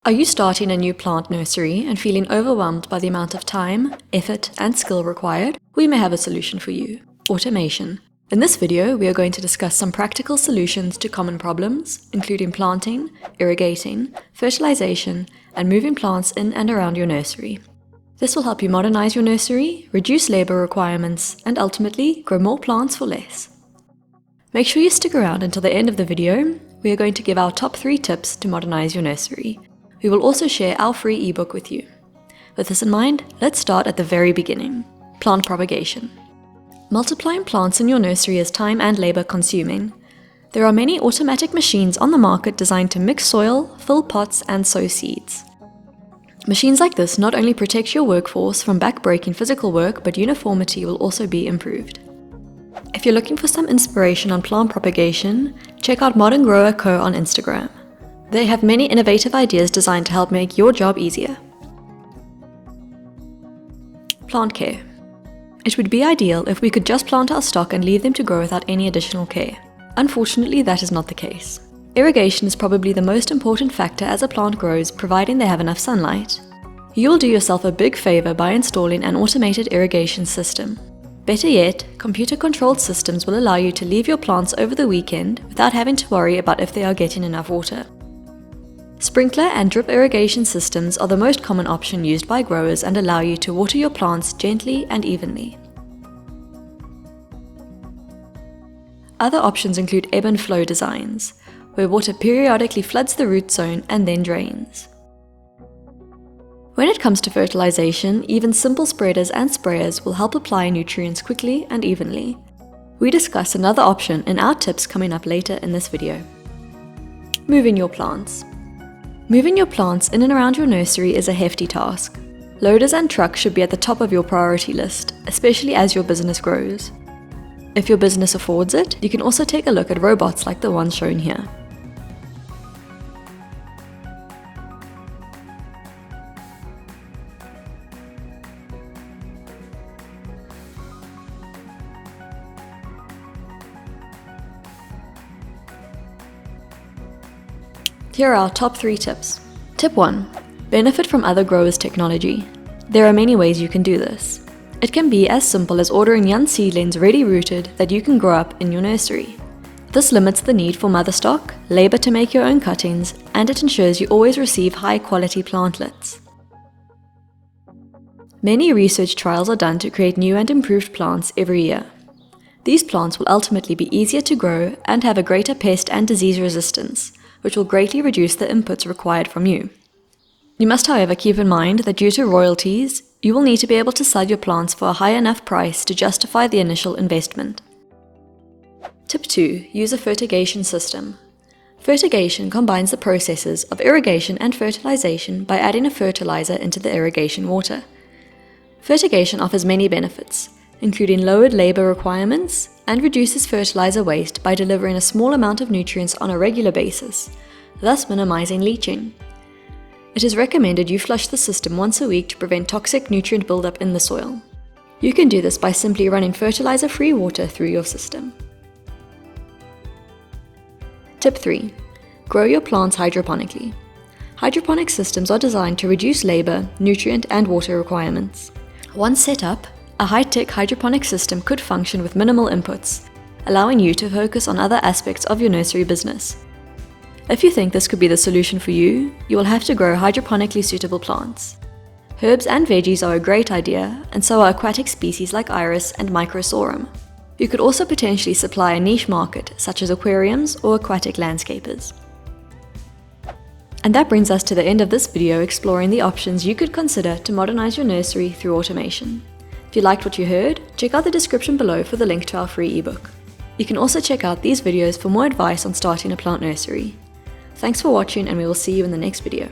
Are you starting a new plant nursery and feeling overwhelmed by the amount of time, effort, and skill required? We may have a solution for you: automation. In this video, we are going to discuss some practical solutions to common problems, including planting, irrigating, fertilization, and moving plants in and around your nursery. This will help you modernize your nursery, reduce labor requirements, and ultimately grow more plants for less. Make sure you stick around until the end of the video. We are going to give our top 3 tips to modernize your nursery. We will also share our free ebook with you. With this in mind, let's start at the very beginning: plant propagation. Multiplying plants in your nursery is time and labor consuming. There are many automatic machines on the market designed to mix soil, fill pots, and sow seeds. Machines like this not only protect your workforce from back-breaking physical work, but uniformity will also be improved. If you're looking for some inspiration on plant propagation, check out Modern Grower Co. on Instagram. They have many innovative ideas designed to help make your job easier. Plant care. It would be ideal if we could just plant our stock and leave them to grow without any additional care. Unfortunately, that is not the case. Irrigation is probably the most important factor as a plant grows, providing they have enough sunlight. You'll do yourself a big favor by installing an automated irrigation system. Better yet, computer-controlled systems will allow you to leave your plants over the weekend without having to worry about if they are getting enough water. Sprinkler and drip irrigation systems are the most common option used by growers and allow you to water your plants gently and evenly. Other options include ebb and flow designs, where water periodically floods the root zone and then drains. When it comes to fertilization, even simple spreaders and sprayers will help apply nutrients quickly and evenly. We discuss another option in our tips coming up later in this video. Moving your plants. Moving your plants in and around your nursery is a hefty task. Loaders and trucks should be at the top of your priority list, especially as your business grows. If your business affords it, you can also take a look at robots like the one shown here. Here are our top 3 tips. Tip 1. Benefit from other growers' technology. There are many ways you can do this. It can be as simple as ordering young seedlings ready rooted that you can grow up in your nursery. This limits the need for mother stock, labor to make your own cuttings, and it ensures you always receive high-quality plantlets. Many research trials are done to create new and improved plants every year. These plants will ultimately be easier to grow and have a greater pest and disease resistance, which will greatly reduce the inputs required from you. You must, however, keep in mind that due to royalties, you will need to be able to sell your plants for a high enough price to justify the initial investment. Tip 2. Use a fertigation system. Fertigation combines the processes of irrigation and fertilization by adding a fertilizer into the irrigation water. Fertigation offers many benefits, including lowered labor requirements, and reduces fertilizer waste by delivering a small amount of nutrients on a regular basis, thus minimizing leaching. It is recommended you flush the system once a week to prevent toxic nutrient buildup in the soil. You can do this by simply running fertilizer-free water through your system. Tip 3. Grow your plants hydroponically. Hydroponic systems are designed to reduce labor, nutrient, and water requirements. Once set up, a high-tech hydroponic system could function with minimal inputs, allowing you to focus on other aspects of your nursery business. If you think this could be the solution for you, you will have to grow hydroponically suitable plants. Herbs and veggies are a great idea, and so are aquatic species like iris and microsorum. You could also potentially supply a niche market, such as aquariums or aquatic landscapers. And that brings us to the end of this video exploring the options you could consider to modernize your nursery through automation. If you liked what you heard, check out the description below for the link to our free ebook. You can also check out these videos for more advice on starting a plant nursery. Thanks for watching, and we will see you in the next video.